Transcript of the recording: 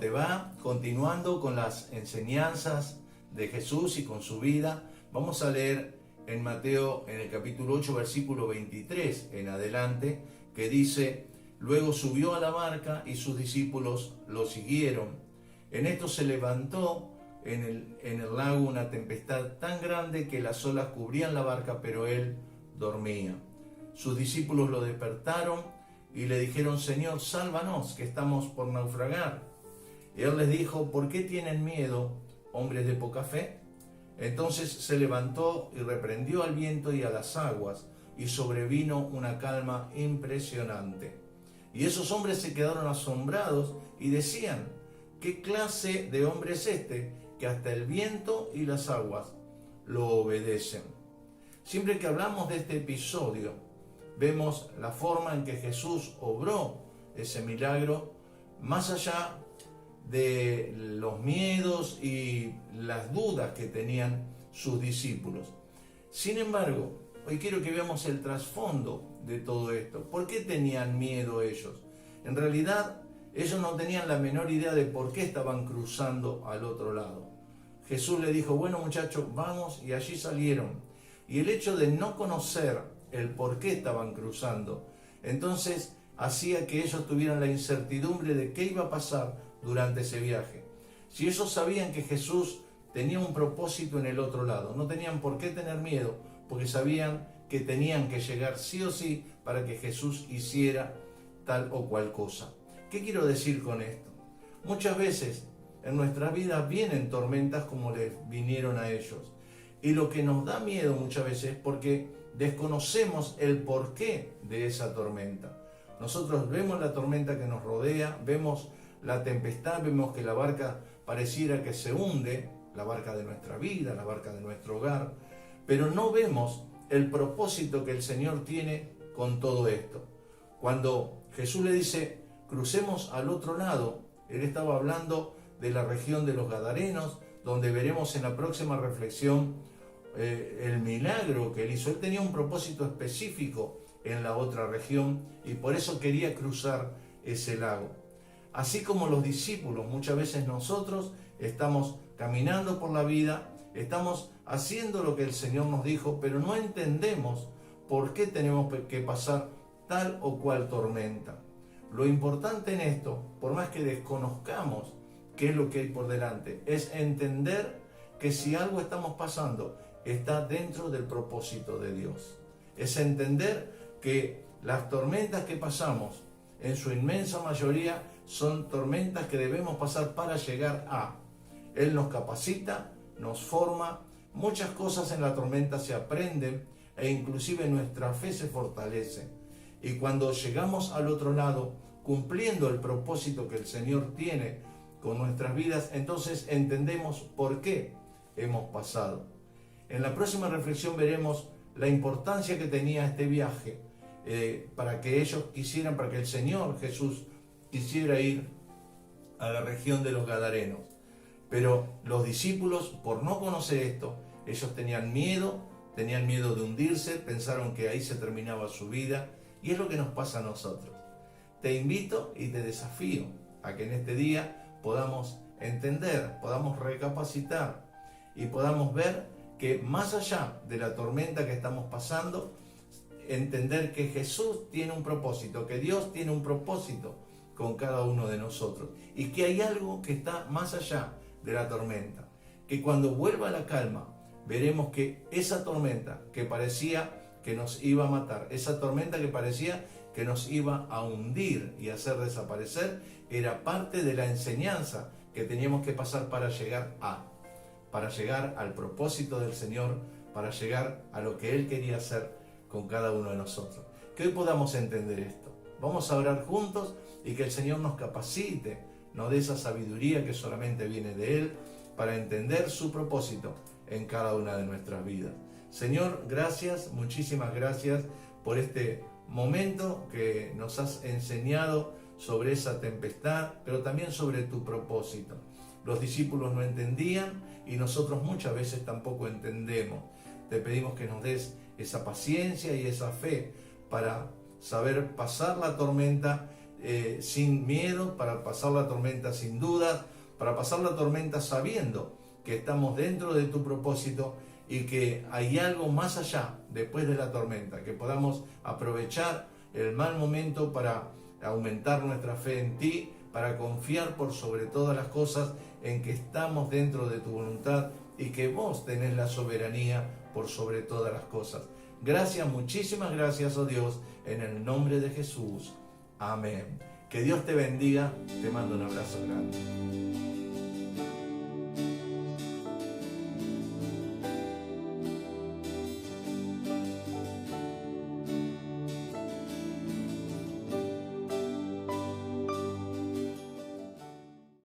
te va? Continuando con las enseñanzas de Jesús y con su vida, vamos a leer en Mateo, en el capítulo 8, versículo 23 en adelante, que dice: luego subió a la barca y sus discípulos lo siguieron. En esto se levantó en el lago una tempestad tan grande que las olas cubrían la barca, pero él dormía. Sus discípulos lo despertaron y le dijeron: Señor, sálvanos, que estamos por naufragar. Y él les dijo: ¿por qué tienen miedo, hombres de poca fe? Entonces se levantó y reprendió al viento y a las aguas, y sobrevino una calma impresionante. Y esos hombres se quedaron asombrados y decían: ¿qué clase de hombre es este, que hasta el viento y las aguas lo obedecen? Siempre que hablamos de este episodio, vemos la forma en que Jesús obró ese milagro, más allá de los miedos y las dudas que tenían sus discípulos. Sin embargo, hoy quiero que veamos el trasfondo de todo esto. ¿Por qué tenían miedo ellos? En realidad, ellos no tenían la menor idea de por qué estaban cruzando al otro lado. Jesús le dijo: bueno, muchachos, vamos, y allí salieron. Y el hecho de no conocer el por qué estaban cruzando, entonces hacía que ellos tuvieran la incertidumbre de qué iba a pasar durante ese viaje. Si ellos sabían que Jesús tenía un propósito en el otro lado, no tenían por qué tener miedo, porque sabían que tenían que llegar sí o sí para que Jesús hiciera tal o cual cosa. ¿Qué quiero decir con esto? Muchas veces en nuestras vidas vienen tormentas como les vinieron a ellos, y lo que nos da miedo muchas veces es porque desconocemos el porqué de esa tormenta. Nosotros vemos la tormenta que nos rodea, vemos la tempestad, vemos que la barca pareciera que se hunde, la barca de nuestra vida, la barca de nuestro hogar, pero no vemos el propósito que el Señor tiene con todo esto. Cuando Jesús le dice: crucemos al otro lado, Él estaba hablando de la región de los Gadarenos, donde veremos en la próxima reflexión el milagro que Él hizo. Él tenía un propósito específico en la otra región y por eso quería cruzar ese lago. Así como los discípulos, muchas veces nosotros estamos caminando por la vida, estamos haciendo lo que el Señor nos dijo, pero no entendemos por qué tenemos que pasar tal o cual tormenta. Lo importante en esto, por más que desconozcamos qué es lo que hay por delante, es entender que si algo estamos pasando, está dentro del propósito de Dios. Es entender que las tormentas que pasamos, en su inmensa mayoría, son tormentas que debemos pasar para llegar a. Él nos capacita, nos forma, muchas cosas en la tormenta se aprenden e inclusive nuestra fe se fortalece. Y cuando llegamos al otro lado, cumpliendo el propósito que el Señor tiene con nuestras vidas, entonces entendemos por qué hemos pasado. En la próxima reflexión veremos la importancia que tenía este viaje para que ellos quisieran, para que el Señor Jesús quisiera ir a la región de los Gadarenos. Pero los discípulos, por no conocer esto, ellos tenían miedo de hundirse, pensaron que ahí se terminaba su vida, y es lo que nos pasa a nosotros. Te invito y te desafío a que en este día podamos entender, podamos recapacitar y podamos ver que más allá de la tormenta que estamos pasando, entender que Jesús tiene un propósito, que Dios tiene un propósito con cada uno de nosotros y que hay algo que está más allá de la tormenta, que cuando vuelva la calma veremos que esa tormenta que parecía que nos iba a matar, esa tormenta que parecía que nos iba a hundir y hacer desaparecer, era parte de la enseñanza que teníamos que pasar para llegar al propósito del Señor, para llegar a lo que Él quería hacer con cada uno de nosotros. Que hoy podamos entender esto. Vamos a orar juntos y que el Señor nos capacite, nos dé esa sabiduría que solamente viene de Él para entender su propósito en cada una de nuestras vidas. Señor, gracias, muchísimas gracias por este momento que nos has enseñado sobre esa tempestad, pero también sobre tu propósito. Los discípulos no entendían y nosotros muchas veces tampoco entendemos. Te pedimos que nos des esa paciencia y esa fe para saber pasar la tormenta sin miedo, para pasar la tormenta sin dudas, para pasar la tormenta sabiendo que estamos dentro de tu propósito y que hay algo más allá después de la tormenta, que podamos aprovechar el mal momento para aumentar nuestra fe en ti, para confiar por sobre todas las cosas en que estamos dentro de tu voluntad y que vos tenés la soberanía por sobre todas las cosas. Gracias, muchísimas gracias, oh Dios, en el nombre de Jesús. Amén. Que Dios te bendiga. Te mando un abrazo grande.